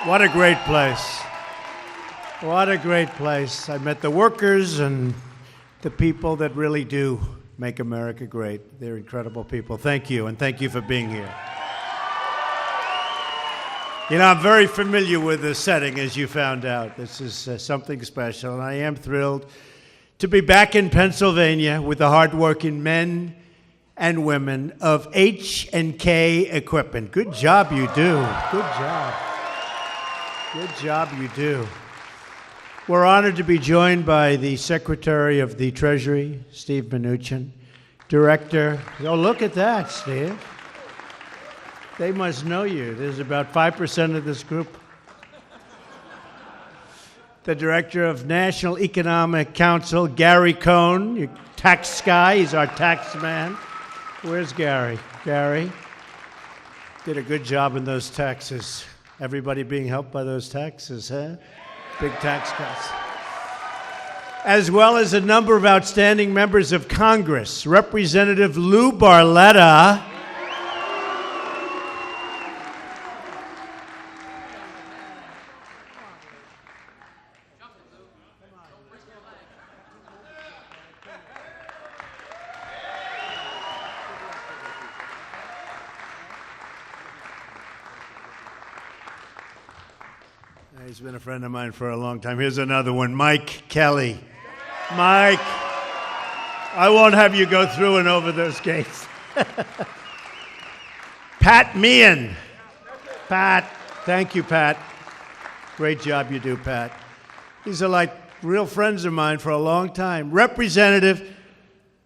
What a great place. What a great place. I met the workers and the people that really do make America great. They're incredible people. Thank you, and thank you for being here. You know, I'm very familiar with the setting, as you found out. This is something special, and I am thrilled to be back in Pennsylvania with the hardworking men and women of H&K Equipment. Good job you do. Good job. Good job you do. We're honored to be joined by the Secretary of the Treasury, Steve Mnuchin, Director. Oh, look at that, Steve. They must know you. There's about 5% of this group. The Director of National Economic Council, Gary Cohn, your tax guy. He's our tax man. Where's Gary? Gary did a good job in those taxes. Everybody being helped by those taxes, huh? Big tax cuts. As well as a number of outstanding members of Congress. Representative Lou Barletta. He's been a friend of mine for a long time. Here's another one, Mike Kelly. Mike, I won't have you go through and over those gates. Pat Meehan. Pat, thank you, Pat. Great job you do, Pat. These are like real friends of mine for a long time. Representative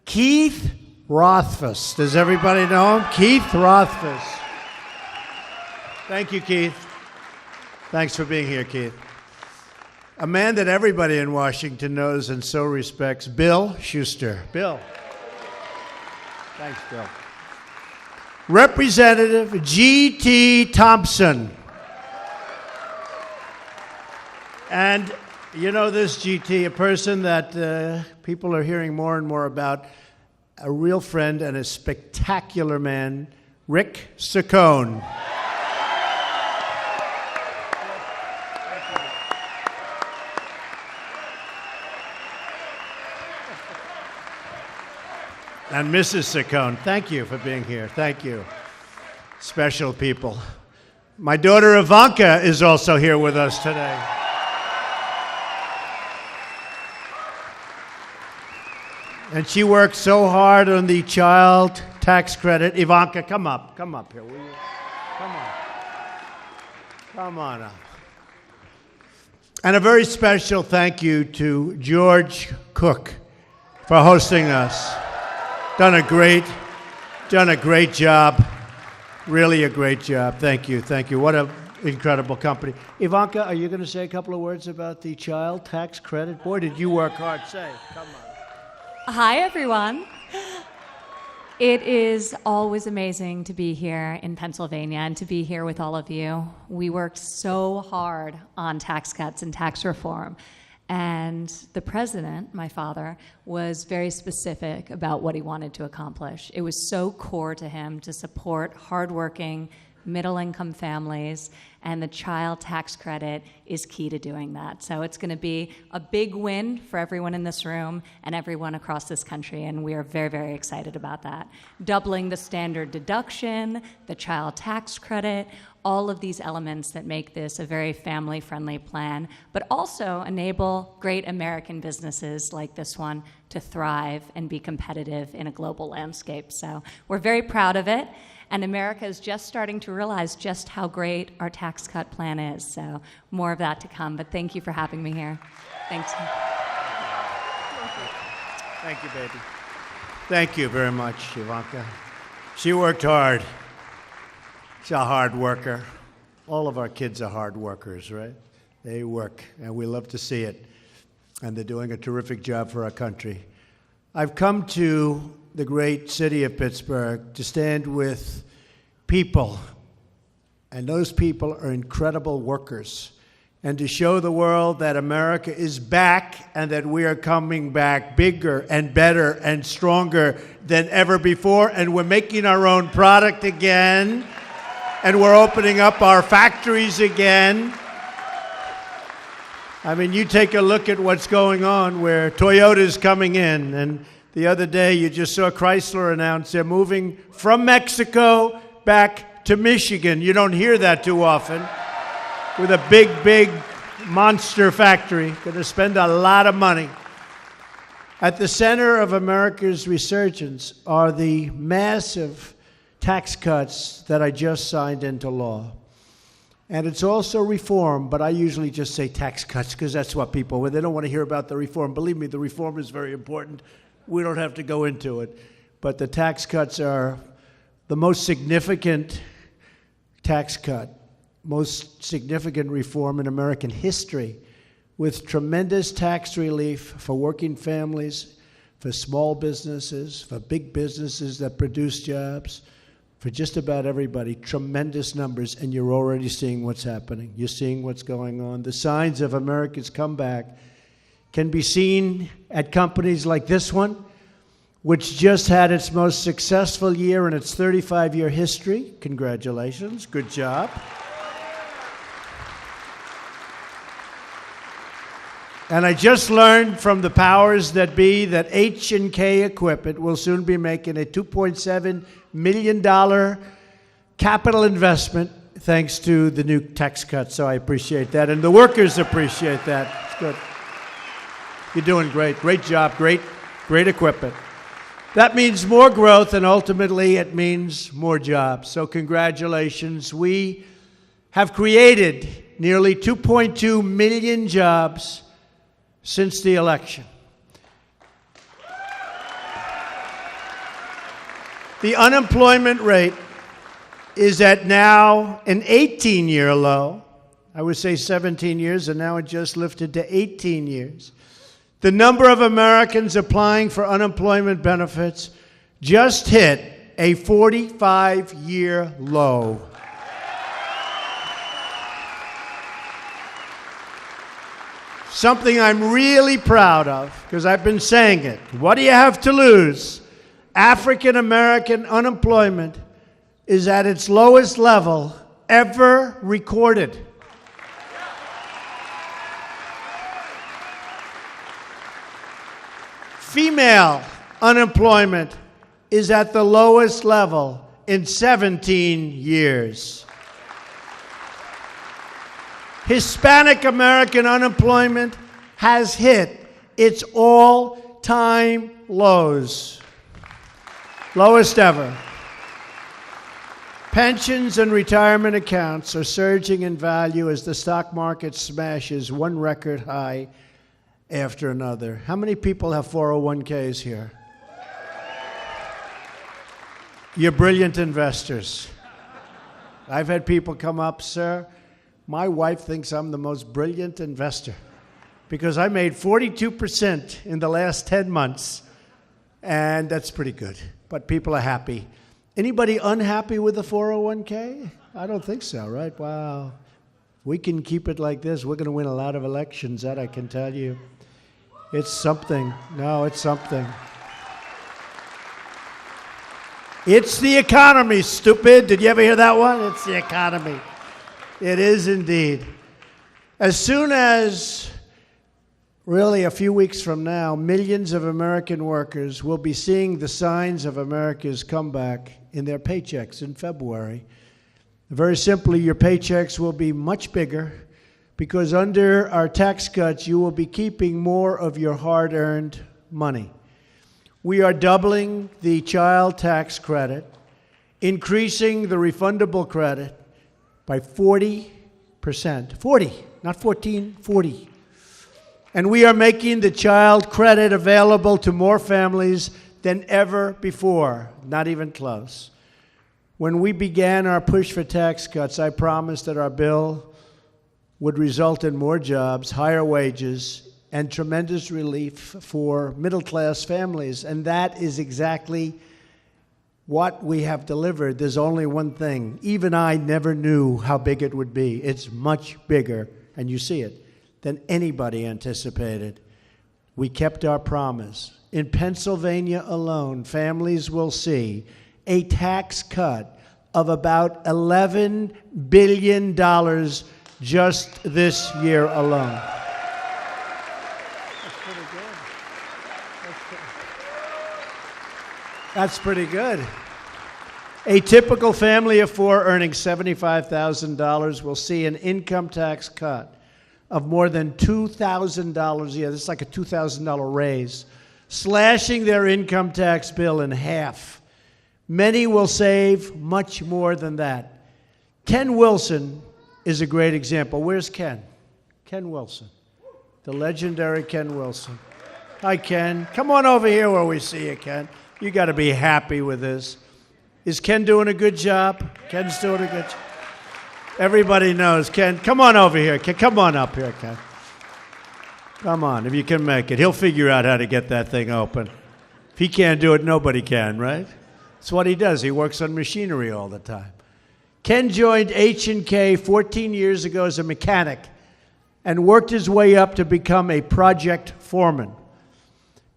Keith Rothfuss. Does everybody know him? Keith Rothfuss. Thank you, Keith. Thanks for being here, Keith. A man that everybody in Washington knows and so respects, Bill Schuster. Bill. Thanks, Bill. Representative G.T. Thompson. And you know this, G.T., a person that people are hearing more and more about, a real friend and a spectacular man, Rick Saccone. And Mrs. Saccone, thank you for being here. Thank you. Special people. My daughter Ivanka is also here with us today. And she worked so hard on the child tax credit. Ivanka, come up here, will you? Come on up. And a very special thank you to George Cook for hosting us. Done a great job. Really a great job. Thank you. What an incredible company. Ivanka, are you going to say a couple of words about the child tax credit? Boy, did you work hard. Say, come on. Hi, everyone. It is always amazing to be here in Pennsylvania and to be here with all of you. We worked so hard on tax cuts and tax reform. And the president, my father, was very specific about what he wanted to accomplish. It was so core to him to support hardworking, middle-income families, and the child tax credit is key to doing that. So it's going to be a big win for everyone in this room and everyone across this country, and we are very, very excited about that. Doubling the standard deduction, the child tax credit, all of these elements that make this a very family-friendly plan, but also enable great American businesses like this one to thrive and be competitive in a global landscape. So we're very proud of it, and America is just starting to realize just how great our tax cut plan is. So more of that to come, but thank you for having me here. Thanks. Thank you, baby. Thank you very much, Ivanka. She worked hard. She's a hard worker. All of our kids are hard workers, right? They work, and we love to see it. And they're doing a terrific job for our country. I've come to the great city of Pittsburgh to stand with people, and those people are incredible workers, and to show the world that America is back and that we are coming back bigger and better and stronger than ever before, and we're making our own product again. And we're opening up our factories again. I mean, you take a look at what's going on where Toyota's coming in, and the other day you just saw Chrysler announce they're moving from Mexico back to Michigan. You don't hear that too often. With a big monster factory, going to spend a lot of money. At the center of America's resurgence are the massive tax cuts that I just signed into law. And it's also reform, but I usually just say tax cuts because that's what people, when they don't want to hear about the reform. Believe me, the reform is very important. We don't have to go into it. But the tax cuts are the most significant tax cut, most significant reform in American history, with tremendous tax relief for working families, for small businesses, for big businesses that produce jobs, for just about everybody. Tremendous numbers, and you're already seeing what's happening. You're seeing what's going on. The signs of America's comeback can be seen at companies like this one, which just had its most successful year in its 35-year history. Congratulations. Good job. And I just learned from the powers that be that H&K Equipment will soon be making a $2.7 million capital investment thanks to the new tax cuts. So I appreciate that. And the workers appreciate that. It's good. You're doing great. Great job. Great equipment. That means more growth, and ultimately it means more jobs. So congratulations. We have created nearly 2.2 million jobs since the election. The unemployment rate is at now an 18-year low. I would say 17 years, and now it just lifted to 18 years. The number of Americans applying for unemployment benefits just hit a 45-year low. Something I'm really proud of, because I've been saying it. What do you have to lose? African American unemployment is at its lowest level ever recorded. Female unemployment is at the lowest level in 17 years. Hispanic American unemployment has hit its all-time lows. Lowest ever. Pensions and retirement accounts are surging in value as the stock market smashes one record high after another. How many people have 401ks here? You're brilliant investors. I've had people come up, sir, my wife thinks I'm the most brilliant investor because I made 42% in the last 10 months, and that's pretty good. But people are happy. Anybody unhappy with the 401k? I don't think so, right? Wow. We can keep it like this. We're going to win a lot of elections, that I can tell you. It's something. No, it's something. It's the economy, stupid. Did you ever hear that one? It's the economy. It is indeed. As soon as, really a few weeks from now, millions of American workers will be seeing the signs of America's comeback in their paychecks in February. Very simply, your paychecks will be much bigger because under our tax cuts, you will be keeping more of your hard-earned money. We are doubling the child tax credit, increasing the refundable credit by 40%. 40, not 14, 40. And we are making the child credit available to more families than ever before, not even close. When we began our push for tax cuts, I promised that our bill would result in more jobs, higher wages, and tremendous relief for middle-class families. And that is exactly what we have delivered. There's only one thing. Even I never knew how big it would be. It's much bigger, and you see it, than anybody anticipated. We kept our promise. In Pennsylvania alone, families will see a tax cut of about $11 billion just this year alone. That's pretty good. A typical family of four earning $75,000 will see an income tax cut of more than $2,000 a year. This is like a $2,000 raise, slashing their income tax bill in half. Many will save much more than that. Ken Wilson is a great example. Where's Ken? Ken Wilson, the legendary Ken Wilson. Hi, Ken. Come on over here where we see you, Ken. You got to be happy with this. Is Ken doing a good job? Ken's doing a good job. Everybody knows Ken. Come on over here, Ken. Come on up here, Ken. Come on, if you can make it. He'll figure out how to get that thing open. If he can't do it, nobody can, right? That's what he does. He works on machinery all the time. Ken joined H&K 14 years ago as a mechanic and worked his way up to become a project foreman.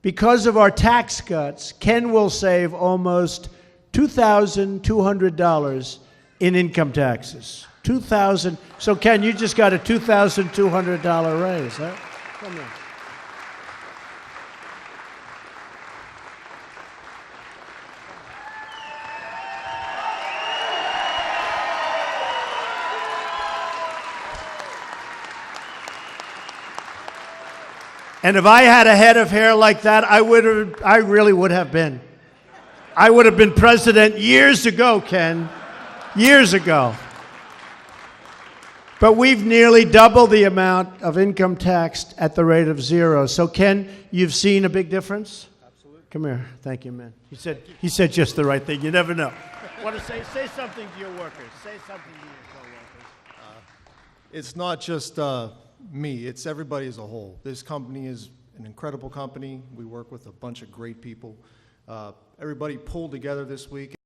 Because of our tax cuts, Ken will save almost $2,200 in income taxes. $2,000. So, Ken, you just got a $2,200 raise, huh? Come here. And if I had a head of hair like that, I really would have been. I would have been president years ago, Ken. Years ago. But we've nearly doubled the amount of income taxed at the rate of zero. So, Ken, you've seen a big difference? Absolutely. Come here. Thank you, man. He said just the right thing. You never know. Want to say something to your workers. Say something to your coworkers. It's not just me. It's everybody as a whole. This company is an incredible company. We work with a bunch of great people. Everybody pulled together this week.